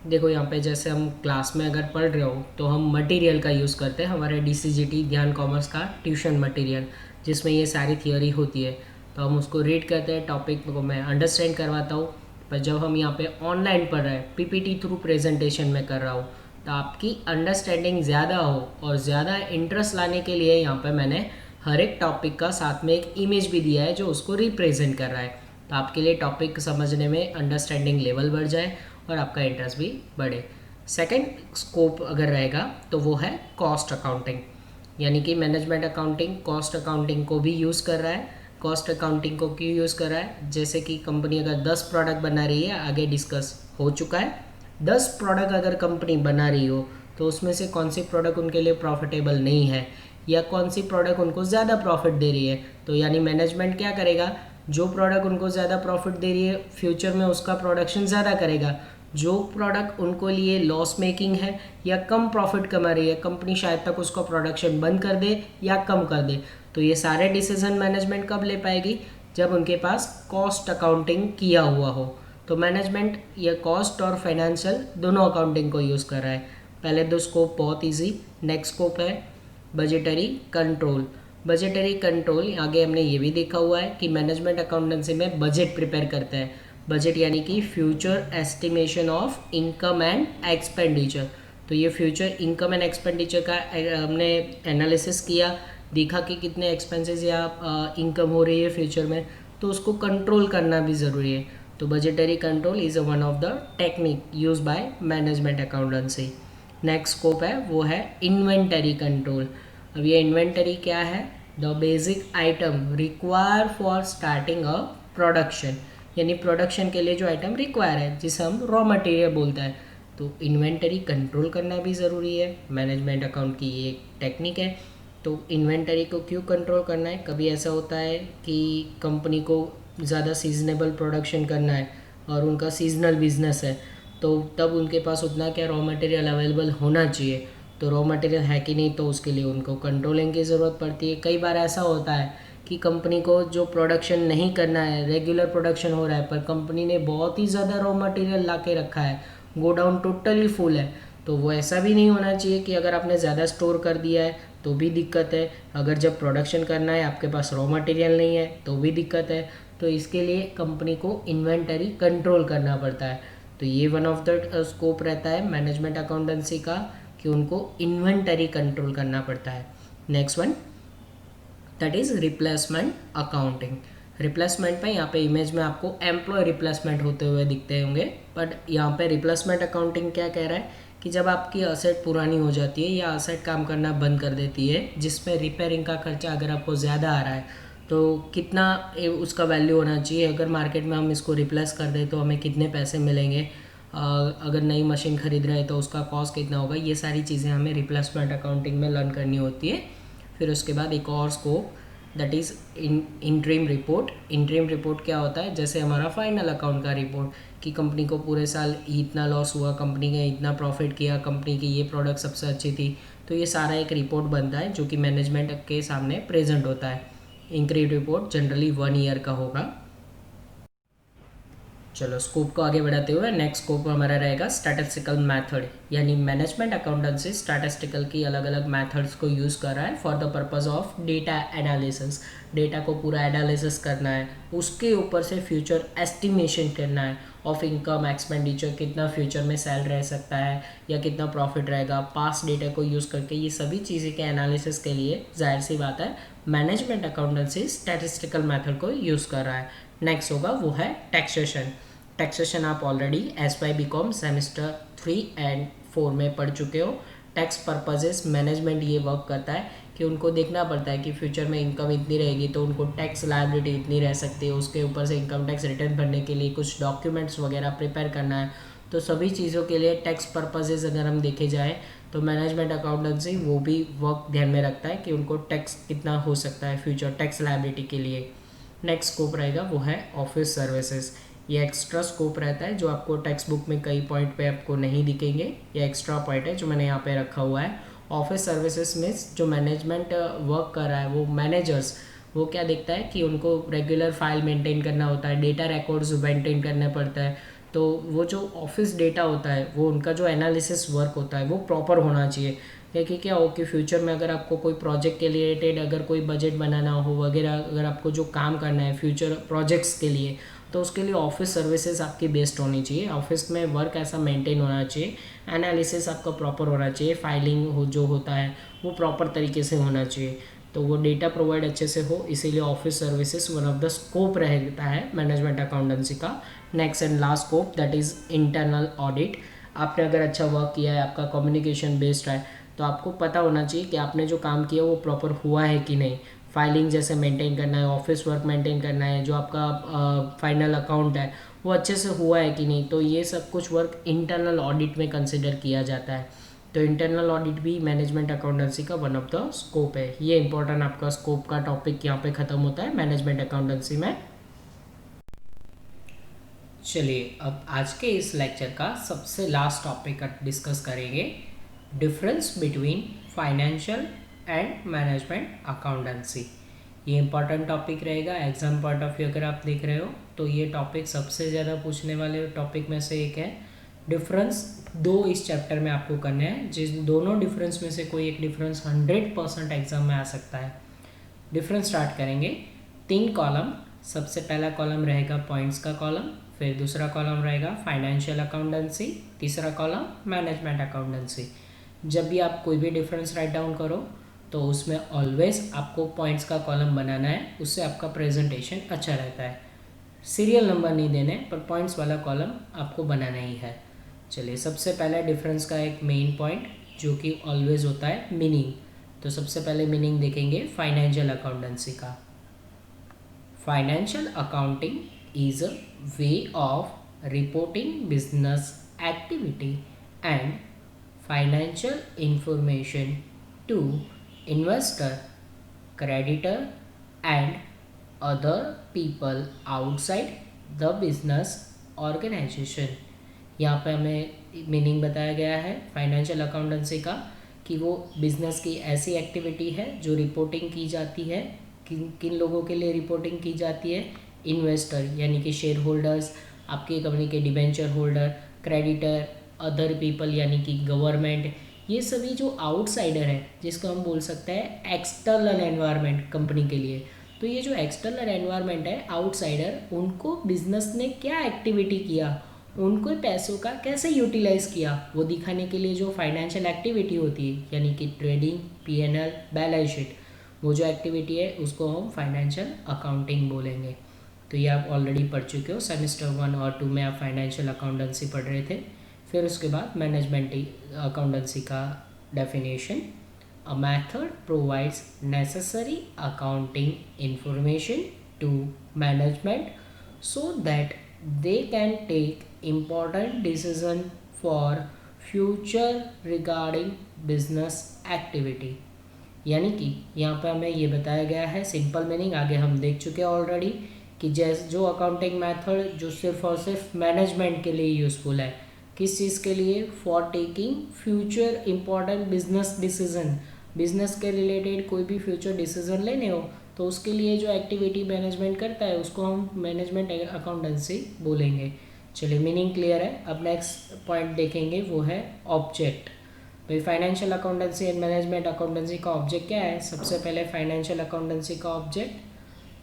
देखो यहाँ पे जैसे हम क्लास में अगर पढ़ रहे हो तो हम मटेरियल का यूज़ करते हैं, हमारे डीसीजीटी ध्यान कॉमर्स का ट्यूशन मटेरियल, जिसमें ये सारी थियोरी होती है। तो हम उसको रीड करते हैं, टॉपिक को मैं अंडरस्टैंड करवाता हूँ। पर जब हम यहाँ पे ऑनलाइन पढ़ रहे हैं, पीपीटी थ्रू प्रेजेंटेशन में कर रहा हूँ, तो आपकी अंडरस्टैंडिंग ज़्यादा हो और ज़्यादा इंटरेस्ट लाने के लिए यहाँ पे मैंने हर एक टॉपिक का साथ में एक इमेज भी दिया है जो उसको रिप्रेजेंट कर रहा है। तो आपके लिए टॉपिक समझने में अंडरस्टैंडिंग लेवल बढ़ जाए और आपका इंटरेस्ट भी बढ़े। सेकंड स्कोप अगर रहेगा तो वो है कॉस्ट अकाउंटिंग, यानी कि मैनेजमेंट अकाउंटिंग कॉस्ट अकाउंटिंग को भी यूज़ कर रहा है। कॉस्ट अकाउंटिंग को क्यों यूज़ कर रहा है? जैसे कि कंपनी अगर 10 प्रोडक्ट बना रही है, आगे डिस्कस हो चुका है, 10 प्रोडक्ट अगर कंपनी बना रही हो तो उसमें से कौन सी प्रोडक्ट उनके लिए प्रॉफिटेबल नहीं है या कौन सी प्रोडक्ट उनको ज़्यादा प्रॉफिट दे रही है, तो यानी मैनेजमेंट क्या करेगा, जो प्रोडक्ट उनको ज़्यादा प्रॉफिट दे रही है फ्यूचर में उसका प्रोडक्शन ज़्यादा करेगा। जो प्रोडक्ट उनको लिए लॉस मेकिंग है या कम प्रॉफिट कमा रही है, कंपनी शायद तक उसको प्रोडक्शन बंद कर दे या कम कर दे। तो ये सारे डिसीजन मैनेजमेंट कब ले पाएगी? जब उनके पास कॉस्ट अकाउंटिंग किया हुआ हो। तो मैनेजमेंट ये कॉस्ट और फाइनेंशियल दोनों अकाउंटिंग को यूज़ कर रहा है। पहले दो स्कोप बहुत ईजी। नेक्स्ट स्कोप है बजटरी कंट्रोल। बजटरी कंट्रोल आगे हमने ये भी देखा हुआ है कि मैनेजमेंट अकाउंटेंसी में बजट प्रिपेयर करता है। बजट यानी कि future estimation of income and expenditure. तो ये फ्यूचर इनकम एंड एक्सपेंडिचर का हमने एनालिसिस किया, देखा कि कितने एक्सपेंसेस या इनकम हो रही है फ्यूचर में, तो उसको कंट्रोल करना भी ज़रूरी है। तो budgetary control is one of the technique use by management accountancy. Next scope है वो है इन्वेंटरी कंट्रोल। अब ये इन्वेंटरी क्या है? The basic item require for starting a production, यानी प्रोडक्शन के लिए जो आइटम रिक्वायर है जिसे हम रॉ मटेरियल बोलते हैं। तो इन्वेंटरी कंट्रोल करना भी ज़रूरी है, मैनेजमेंट अकाउंट की ये एक टेक्निक है। तो इन्वेंटरी को क्यों कंट्रोल करना है? कभी ऐसा होता है कि कंपनी को ज़्यादा सीजनेबल प्रोडक्शन करना है और उनका सीजनल बिजनेस है, तो तब उनके पास उतना क्या रॉ मटेरियल अवेलेबल होना चाहिए। तो रॉ मटेरियल है कि नहीं, तो उसके लिए उनको कंट्रोलिंग की ज़रूरत पड़ती है। कई बार ऐसा होता है कि कंपनी को जो प्रोडक्शन नहीं करना है, रेगुलर प्रोडक्शन हो रहा है, पर कंपनी ने बहुत ही ज़्यादा रॉ मटेरियल ला के रखा है, गोडाउन टोटली फुल है। तो वो ऐसा भी नहीं होना चाहिए कि अगर आपने ज़्यादा स्टोर कर दिया है तो भी दिक्कत है, अगर जब प्रोडक्शन करना है आपके पास रॉ मटेरियल नहीं है तो भी दिक्कत है। तो इसके लिए कंपनी को इन्वेंटरी कंट्रोल करना पड़ता है। तो ये वन ऑफ द स्कोप रहता है मैनेजमेंट अकाउंटेंसी का कि उनको इन्वेंटरी कंट्रोल करना पड़ता है। Next one that is replacement accounting. Replacement में यहाँ पे इमेज में आपको एम्प्लॉय रिप्लेसमेंट होते हुए दिखते होंगे, बट यहाँ पे रिप्लेसमेंट अकाउंटिंग क्या कह रहा है कि जब आपकी असेट पुरानी हो जाती है या असेट काम करना बंद कर देती है, जिसमें रिपेयरिंग का खर्चा अगर आपको ज़्यादा आ रहा है तो कितना उसका वैल्यू होना चाहिए, अगर मार्केट में हम इसको रिप्लेस कर दें तो हमें कितने पैसे मिलेंगे, अगर नई मशीन खरीद रहे हैं तो उसका कॉस्ट कितना होगा, ये सारी चीज़ें हमें रिप्लेसमेंट अकाउंटिंग में लर्न करनी होती है। फिर उसके बाद एक और scope that is interim report. Interim report क्या होता है? जैसे हमारा फाइनल अकाउंट का रिपोर्ट कि कंपनी को पूरे साल इतना लॉस हुआ, कंपनी ने इतना प्रॉफिट किया, कंपनी की ये प्रोडक्ट सबसे अच्छी थी, तो ये सारा एक रिपोर्ट बनता है जो कि मैनेजमेंट के सामने प्रेजेंट होता है। इंक्रीम रिपोर्ट जनरली 1 ईयर का होगा। चलो स्कोप को आगे बढ़ाते हुए नेक्स्ट स्कोप हमारा रहेगा स्टैटिस्टिकल मेथड, यानी मैनेजमेंट अकाउंटेंसी स्टैटिस्टिकल की अलग अलग मेथड्स को यूज़ कर रहा है for the purpose of data analysis. Data को पूरा एनालिसिस करना है, उसके ऊपर से फ्यूचर एस्टिमेशन करना है ऑफ इनकम एक्सपेंडिचर, कितना फ्यूचर में सेल रह सकता है या कितना प्रॉफिट रहेगा। पास्ट डेटा को यूज़ करके ये सभी चीज़ें के एनालिसिस के लिए जाहिर सी बात है मैनेजमेंट अकाउंटेंसी स्टैटिस्टिकल मेथड को यूज़ कर रहा है। नेक्स्ट होगा वो है टैक्सेशन। टैक्सेशन आप already SY BCom semester 3 and 4 में पढ़ चुके हो। टैक्स पर्पजेस मैनेजमेंट ये वर्क करता है कि उनको देखना पड़ता है कि फ्यूचर में इनकम इतनी रहेगी तो उनको टैक्स लायबिलिटी इतनी रह सकती है, उसके ऊपर से इनकम टैक्स रिटर्न भरने के लिए कुछ डॉक्यूमेंट्स वगैरह प्रिपेयर करना है। तो सभी चीज़ों के लिए टैक्स पर्पजेस अगर हम देखे जाए तो मैनेजमेंट अकाउंटेंसी वो भी वर्क ध्यान में रखता है कि उनको टैक्स कितना हो सकता है फ्यूचर टैक्स लायबिलिटी के लिए। नेक्स्ट स्कोप रहेगा वो है ऑफिस सर्विसेज। ये एक्स्ट्रा स्कोप रहता है जो आपको टेक्स्ट बुक में कई पॉइंट पे आपको नहीं दिखेंगे, ये एक्स्ट्रा पॉइंट है जो मैंने यहाँ पे रखा हुआ है। ऑफिस सर्विसेज में जो मैनेजमेंट वर्क कर रहा है वो मैनेजर्स वो क्या देखता है कि उनको रेगुलर फाइल मेंटेन करना होता है, डेटा रिकॉर्ड्स मेंटेन करना पड़ता है। तो वो जो ऑफिस डेटा होता है वो उनका जो एनालिसिस वर्क होता है वो प्रॉपर होना चाहिए, क्योंकि क्या हो कि फ्यूचर में अगर आपको कोई प्रोजेक्ट के रिलेटेड अगर कोई बजट बनाना हो वगैरह, अगर आपको जो काम करना है फ्यूचर प्रोजेक्ट्स के लिए, तो उसके लिए ऑफिस सर्विसेज आपकी बेस्ड होनी चाहिए। ऑफिस में वर्क ऐसा मेंटेन होना चाहिए, एनालिसिस आपका प्रॉपर होना चाहिए, फाइलिंग जो होता है वो प्रॉपर तरीके से होना चाहिए। तो वो डेटा प्रोवाइड अच्छे से हो, इसीलिए office services one of the scope रहता है मैनेजमेंट अकाउंटेंसी का। Next and last scope that is internal audit. आपने अगर अच्छा वर्क किया है, आपका कम्युनिकेशन बेस्ड है, तो आपको पता होना चाहिए कि आपने जो काम किया वो प्रॉपर हुआ है कि नहीं। फाइलिंग जैसे मेंटेन करना है, ऑफिस वर्क मेंटेन करना है, जो आपका फाइनल अकाउंट है वो अच्छे से हुआ है कि नहीं, तो ये सब कुछ वर्क इंटरनल ऑडिट में कंसिडर किया जाता है। तो इंटरनल ऑडिट भी मैनेजमेंट अकाउंटेंसी का वन ऑफ द स्कोप है। ये इंपॉर्टेंट आपका स्कोप का टॉपिक यहाँ पे ख़त्म होता है मैनेजमेंट अकाउंटेंसी में। चलिए अब आज के इस लेक्चर का सबसे लास्ट टॉपिक का डिस्कस करेंगे, difference between financial and management accountancy. ये इंपॉर्टेंट टॉपिक रहेगा एग्जाम पॉइंट ऑफ व्यू। अगर आप देख रहे हो तो ये टॉपिक सबसे ज़्यादा पूछने वाले टॉपिक में से एक है। डिफरेंस दो इस चैप्टर में आपको करने हैं, जिस दोनों डिफरेंस में से कोई एक डिफरेंस 100% एग्जाम में आ सकता है। डिफरेंस स्टार्ट करेंगे। 3 कॉलम, सबसे पहला कॉलम रहेगा पॉइंट्स का कॉलम, फिर दूसरा कॉलम रहेगा फाइनेंशियल अकाउंटेंसी, तीसरा कॉलम मैनेजमेंट अकाउंटेंसी। जब भी आप कोई भी डिफरेंस राइट डाउन करो तो उसमें ऑलवेज आपको पॉइंट्स का कॉलम बनाना है, उससे आपका प्रेजेंटेशन अच्छा रहता है। सीरियल नंबर नहीं देने पर पॉइंट्स वाला कॉलम आपको बनाना ही है। चलिए सबसे पहले डिफरेंस का एक मेन पॉइंट जो कि ऑलवेज होता है मीनिंग। तो सबसे पहले मीनिंग देखेंगे फाइनेंशियल अकाउंटेंसी का। Financial accounting is a way of reporting business activity and financial information to investor, creditor and other people outside the business organization। यहाँ पे हमें मीनिंग बताया गया है फाइनेंशियल अकाउंटेंसी का कि वो बिजनेस की ऐसी एक्टिविटी है जो रिपोर्टिंग की जाती है। किन किन लोगों के लिए रिपोर्टिंग की जाती है? इन्वेस्टर यानी कि शेयर होल्डर्स, आपकी कंपनी के debenture holder, creditor, other people यानी कि गवर्नमेंट, ये सभी जो आउटसाइडर है जिसको हम बोल सकते हैं एक्सटर्नल एनवायरनमेंट कंपनी के लिए। तो ये जो एक्सटर्नल एनवायरनमेंट है, आउटसाइडर, उनको बिजनेस ने क्या एक्टिविटी किया, उनको पैसों का कैसे यूटिलाइज किया, वो दिखाने के लिए जो फाइनेंशियल एक्टिविटी होती है यानी कि ट्रेडिंग, पीएनएल, बैलेंस शीट, वो जो एक्टिविटी है उसको हम फाइनेंशियल अकाउंटिंग बोलेंगे। तो ये आप ऑलरेडी पढ़ चुके हो, सेमेस्टर 1 और 2 में आप फाइनेंशियल अकाउंटेंसी पढ़ रहे थे। फिर उसके बाद मैनेजमेंट अकाउंटेंसी का definition, a method provides necessary accounting information to management so that they can take important decision for future regarding business activity। यानी कि यहाँ पे हमें ये बताया गया है, सिंपल मीनिंग आगे हम देख चुके हैं ऑलरेडी, कि जैसे जो अकाउंटिंग मेथड जो सिर्फ और सिर्फ मैनेजमेंट के लिए यूज़फुल है, किस चीज़ के लिए? For taking future important business decision, business के रिलेटेड कोई भी फ्यूचर डिसीजन लेने हो तो उसके लिए जो एक्टिविटी मैनेजमेंट करता है उसको हम मैनेजमेंट अकाउंटेंसी बोलेंगे। चलिए मीनिंग क्लियर है। अब नेक्स्ट पॉइंट देखेंगे, वो है ऑब्जेक्ट। भाई financial accountancy and management accountancy का ऑब्जेक्ट क्या है? सबसे पहले फाइनेंशियल अकाउंटेंसी का object,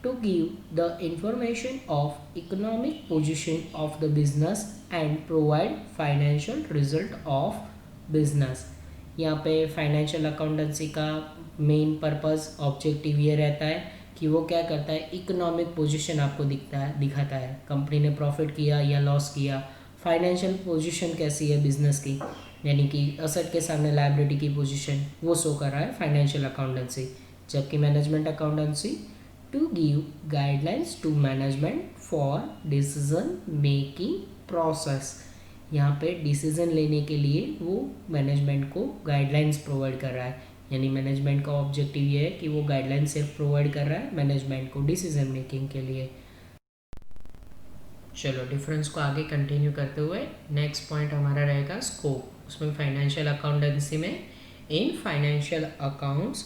to give the information of economic position of the business and provide financial result of business. यहाँ पे फाइनेंशियल अकाउंटेंसी का मेन पर्पस ऑब्जेक्टिव ये रहता है कि वो क्या करता है, इकोनॉमिक पोजीशन आपको दिखाता है, कंपनी ने प्रॉफिट किया या लॉस किया, फाइनेंशियल पोजीशन कैसी है बिजनेस की, यानी कि असेट के सामने लायबिलिटी की पोजीशन, वो शो कर रहा है फाइनेंशियल अकाउंटेंसी। जबकि management accountancy to give guidelines to management for decision making process. यहाँ पे डिसीजन लेने के लिए वो मैनेजमेंट को गाइडलाइंस प्रोवाइड कर रहा है, यानी मैनेजमेंट का ऑब्जेक्टिव ये है कि वो गाइडलाइन सिर्फ प्रोवाइड कर रहा है मैनेजमेंट को डिसीजन मेकिंग के लिए। चलो डिफरेंस को आगे कंटिन्यू करते हुए नेक्स्ट पॉइंट हमारा रहेगा स्कोप। उसमें फाइनेंशियल अकाउंटेंसी में, in financial accounts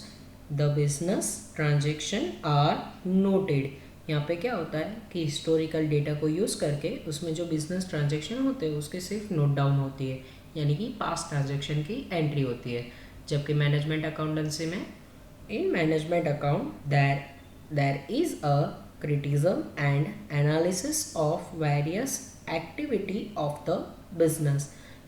the business transaction are noted. यहाँ पे क्या होता है कि हिस्टोरिकल डेटा को यूज़ करके उसमें जो बिजनेस ट्रांजेक्शन होते हैं उसके सिर्फ नोट डाउन होती है, यानी कि पास्ट ट्रांजेक्शन की एंट्री होती है। जबकि मैनेजमेंट अकाउंटेंसी में, in management account there is a criticism and analysis of various activity of the business।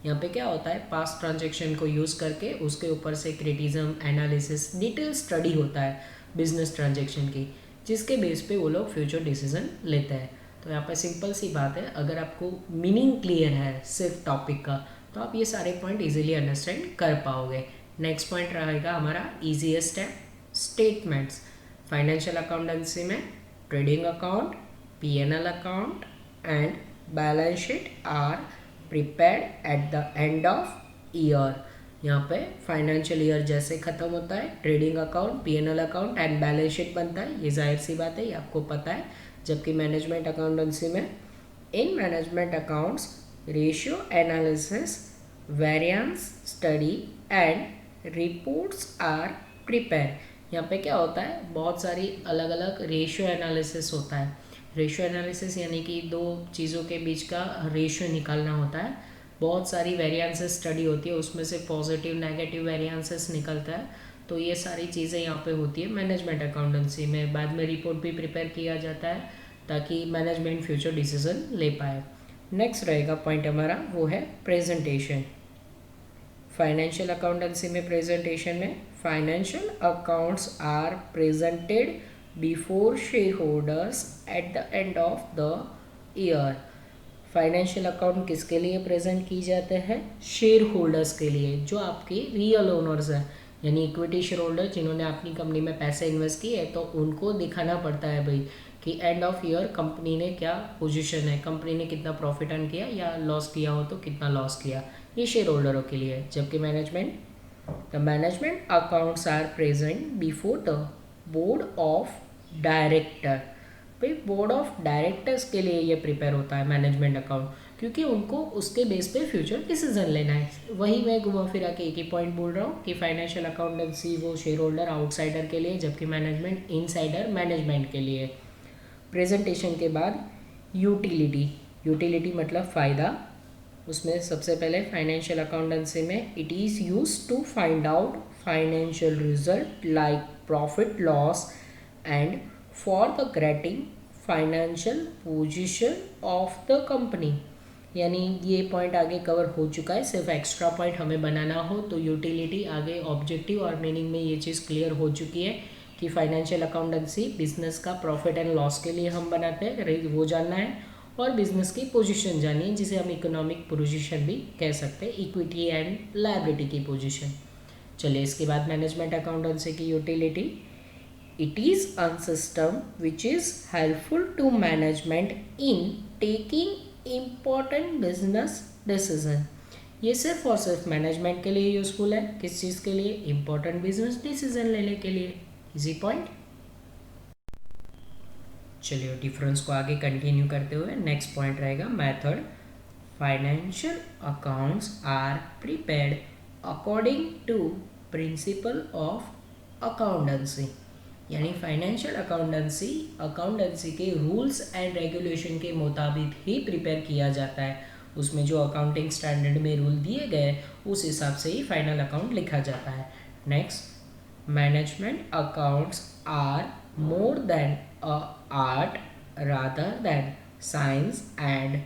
यहाँ पे क्या होता है, पास्ट ट्रांजेक्शन को यूज़ करके उसके ऊपर से क्रिटिज्म, एनालिसिस, डिटेल स्टडी होता है बिजनेस ट्रांजेक्शन की, जिसके बेस पे वो लोग फ्यूचर डिसीजन लेते हैं। तो यहाँ पे सिंपल सी बात है, अगर आपको मीनिंग क्लियर है सिर्फ टॉपिक का, तो आप ये सारे पॉइंट इजीली अंडरस्टैंड कर पाओगे। नेक्स्ट पॉइंट रहेगा हमारा ईजीएस्ट है स्टेटमेंट्स। फाइनेंशियल अकाउंटेंसी में trading account, P&L account and balance sheet are prepared at the end of year. यहाँ पे फाइनेंशियल ईयर जैसे ख़त्म होता है, trading account, P&L account and balance sheet बनता है। ये जाहिर सी बात है, ये आपको पता है। जबकि मैनेजमेंट अकाउंटेंसी में in management accounts ratio analysis, variance study and reports are prepare. यहाँ पे क्या होता है, बहुत सारी अलग अलग रेशियो एनालिसिस होता है। रेशियो एनालिसिस यानी कि दो चीज़ों के बीच का रेशियो निकालना होता है। बहुत सारी वेरिएंसेस स्टडी होती है, उसमें से पॉजिटिव नेगेटिव वेरिएंसेस निकलता है। तो ये सारी चीज़ें यहाँ पे होती है मैनेजमेंट अकाउंटेंसी में। बाद में रिपोर्ट भी प्रिपेयर किया जाता है ताकि मैनेजमेंट फ्यूचर डिसीजन ले पाए। नेक्स्ट रहेगा पॉइंट हमारा, वो है प्रेजेंटेशन। फाइनेंशियल अकाउंटेंसी में प्रेजेंटेशन में financial accounts are presented before shareholders at the end of the year. Financial account किसके लिए प्रेजेंट की जाते हैं? शेयर होल्डर्स के लिए, जो आपके रियल ओनर्स हैं, यानी इक्विटी शेयर होल्डर जिन्होंने अपनी कंपनी में पैसे इन्वेस्ट किए, तो उनको दिखाना पड़ता है भाई कि एंड ऑफ ईयर कंपनी ने क्या पोजीशन है, कंपनी ने कितना प्रॉफिट अर्न किया या लॉस किया हो तो कितना लॉस किया। ये शेयर होल्डरों के लिए। जबकि the management accounts are present before the board of director. भाई बोर्ड ऑफ डायरेक्टर्स के लिए ये प्रिपेयर होता है मैनेजमेंट अकाउंट, क्योंकि उनको उसके बेस पे फ्यूचर डिसीजन लेना है। वही मैं घुमा फिरा के एक ही पॉइंट बोल रहा हूँ कि फाइनेंशियल अकाउंटेंसी वो शेयर होल्डर आउटसाइडर के लिए, जबकि मैनेजमेंट इनसाइडर मैनेजमेंट के लिए। प्रेजेंटेशन के बाद यूटिलिटी मतलब फ़ायदा। उसमें सबसे पहले फाइनेंशियल अकाउंटेंसी में it is use to find out financial result like profit loss and for the grating financial position of the company. यानी ये पॉइंट आगे कवर हो चुका है, सिर्फ एक्स्ट्रा पॉइंट हमें बनाना हो तो यूटिलिटी आगे ऑब्जेक्टिव और मीनिंग में ये चीज़ क्लियर हो चुकी है कि फाइनेंशियल अकाउंटेंसी बिजनेस का प्रॉफिट एंड लॉस के लिए हम बनाते हैं, वो जानना है, और बिजनेस की पोजीशन जानी है, जिसे हम इकोनॉमिक पोजीशन भी कह सकते हैं, इक्विटी एंड लायबिलिटी की पोजीशन। चलिए इसके बाद मैनेजमेंट अकाउंटेंसी की utility. It is a system which is helpful to management in taking important business decision. ये सिर्फ और सिर्फ मैनेजमेंट के लिए यूज़फुल है। किस चीज़ के लिए? इम्पॉर्टेंट बिजनेस डिसीजन लेने के लिए। Easy point. चलिए डिफरेंस को आगे कंटिन्यू करते हुए नेक्स्ट पॉइंट रहेगा method. Financial accounts are prepared according to principle of accountancy. यानी फाइनेंशियल अकाउंटेंसी के रूल्स एंड रेगुलेशन के मुताबिक ही प्रिपेयर किया जाता है। उसमें जो अकाउंटिंग स्टैंडर्ड में रूल दिए गए उस हिसाब से ही फाइनल अकाउंट लिखा जाता है। Next, management accounts are more than a art rather than science and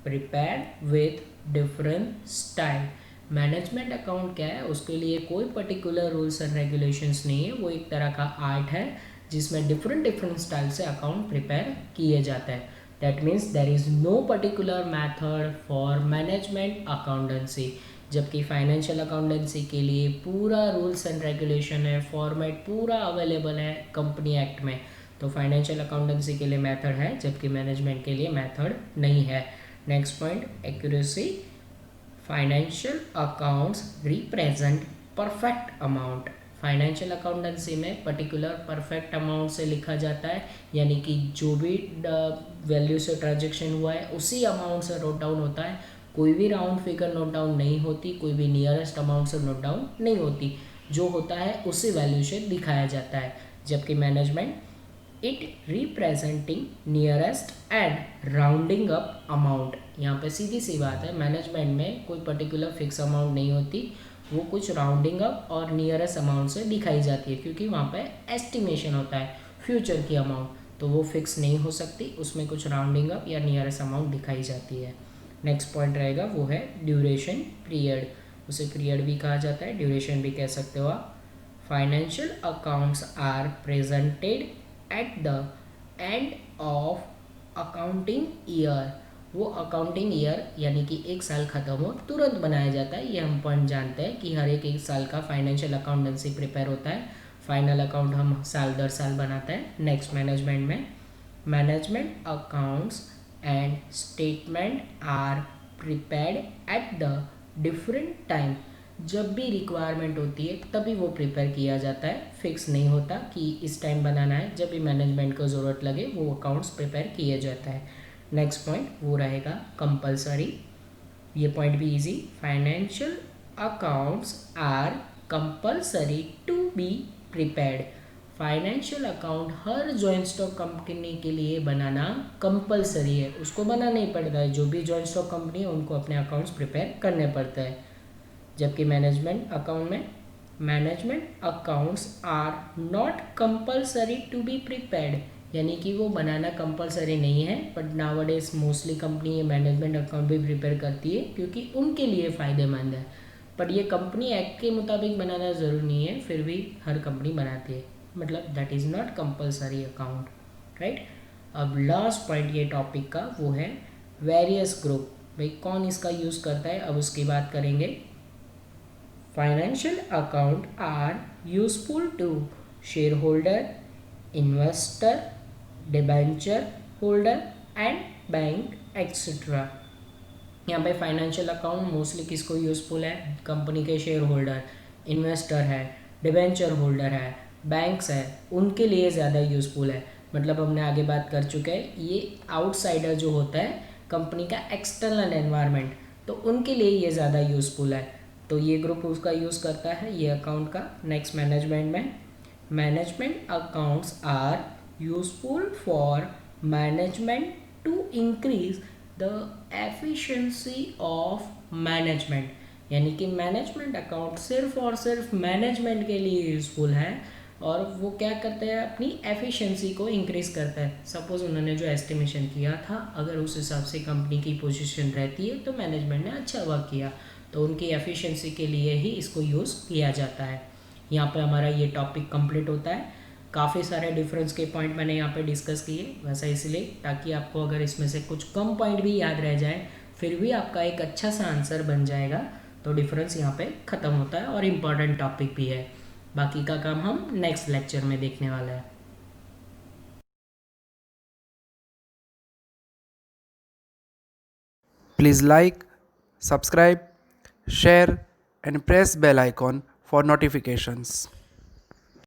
prepared with different style। Management account क्या है? उसके लिए कोई पर्टिकुलर रूल्स एंड रेगुलेशंस नहीं है, वो एक तरह का आर्ट है जिसमें डिफरेंट स्टाइल से अकाउंट प्रिपेयर किए जाते हैं। That means there is no particular method for management accountancy. जबकि फाइनेंशियल अकाउंटेंसी के लिए पूरा रूल्स एंड रेगुलेशन है, फॉर्मेट पूरा अवेलेबल है कंपनी एक्ट में। तो फाइनेंशियल अकाउंटेंसी के लिए मेथड है, जबकि मैनेजमेंट के लिए मेथड नहीं है। Next point, accuracy. Financial accounts represent perfect amount. Financial accountancy में पर्टिकुलर परफेक्ट अमाउंट से लिखा जाता है, यानी कि जो भी वैल्यू से ट्रांजेक्शन हुआ है उसी अमाउंट से नोट डाउन होता है। कोई भी राउंड फिगर नोट डाउन नहीं होती, कोई भी नियरेस्ट अमाउंट से नोट डाउन नहीं होती, जो होता है उसी वैल्यू से दिखाया जाता है। जबकि management it representing nearest and rounding up amount. यहाँ पे सीधी सी बात है, मैनेजमेंट में कोई पर्टिकुलर फिक्स अमाउंट नहीं होती, वो कुछ राउंडिंग अप और नियरेस्ट अमाउंट से दिखाई जाती है, क्योंकि वहाँ पे एस्टिमेशन होता है फ्यूचर की अमाउंट, तो वो फिक्स नहीं हो सकती, उसमें कुछ राउंडिंग अप या नियरेस्ट अमाउंट दिखाई जाती है। नेक्स्ट पॉइंट रहेगा वो है ड्यूरेशन पीरियड, उसे पीरियड भी कहा जाता है, ड्यूरेशन भी कह सकते हो आप। Financial accounts are presented at the end of accounting year, वो अकाउंटिंग ईयर यानी कि एक साल ख़त्म हो तुरंत बनाया जाता है। ये हम पॉइंट जानते हैं कि हर एक साल का फाइनेंशियल अकाउंटेंसी प्रिपेयर होता है, फाइनल अकाउंट हम साल दर साल बनाते हैं। नेक्स्ट मैनेजमेंट में, management accounts and statement are prepared at the different time, जब भी रिक्वायरमेंट होती है तभी वो प्रिपेयर किया जाता है, फिक्स नहीं होता कि इस टाइम बनाना है, जब भी मैनेजमेंट को ज़रूरत लगे वो अकाउंट्स प्रिपेयर किए जाता है। नेक्स्ट पॉइंट वो रहेगा कंपलसरी, ये पॉइंट भी easy, financial accounts are compulsory to be prepared, financial account हर जॉइंट स्टॉक कंपनी के लिए बनाना कंपलसरी है, उसको बनाना ही पड़ता है, जो भी जॉइंट स्टॉक कंपनी है उनको अपने अकाउंट्स प्रिपेयर करने पड़ते हैं। जबकि मैनेजमेंट अकाउंट में, management accounts are not compulsory to be prepared, यानी कि वो बनाना कंपलसरी नहीं है, बट नाउअडेज मोस्टली कंपनी ये मैनेजमेंट अकाउंट भी प्रिपेयर करती है क्योंकि उनके लिए फ़ायदेमंद है, पर ये कंपनी एक्ट के मुताबिक बनाना ज़रूरी नहीं है, फिर भी हर कंपनी बनाती है, मतलब that is not compulsory account, right. अब लास्ट पॉइंट ये टॉपिक का वो है वेरियस ग्रुप, भाई कौन इसका यूज़ करता है, अब उसकी बात करेंगे। Financial account are useful to shareholder, investor, debenture holder and bank etcetera. यहाँ पे फाइनेंशियल अकाउंट मोस्टली किसको यूज़फुल है, कंपनी के शेयर होल्डर, इन्वेस्टर है, डिबेंचर होल्डर है, बैंक्स है, उनके लिए ज़्यादा यूज़फुल है। मतलब हमने आगे बात कर चुके हैं, ये आउटसाइडर जो होता है कंपनी का एक्सटर्नल एनवायरनमेंट, तो उनके लिए ये ज़्यादा यूज़फुल है, तो ये ग्रुप उसका यूज़ करता है ये अकाउंट का। नेक्स्ट मैनेजमेंट में, management accounts are useful for management to increase the efficiency of management, यानी कि मैनेजमेंट अकाउंट सिर्फ और सिर्फ मैनेजमेंट के लिए यूज़फुल है, और वो क्या करते हैं, अपनी एफिशिएंसी को इंक्रीज़ करता है। सपोज़ उन्होंने जो एस्टिमेशन किया था, अगर उस हिसाब से कंपनी की पोजीशन रहती है तो मैनेजमेंट ने अच्छा वर्क किया, तो उनकी एफिशिएंसी के लिए ही इसको यूज़ किया जाता है। यहाँ पे हमारा ये टॉपिक कंप्लीट होता है। काफ़ी सारे डिफरेंस के पॉइंट मैंने यहाँ पे डिस्कस किए, वैसा इसलिए ताकि आपको अगर इसमें से कुछ कम पॉइंट भी याद रह जाए फिर भी आपका एक अच्छा सा आंसर बन जाएगा, तो डिफरेंस यहाँ पे ख़त्म होता है और इम्पॉर्टेंट टॉपिक भी है। बाकी का काम हम नेक्स्ट लेक्चर में देखने वाला है। Please like, subscribe, share and press bell icon for notifications.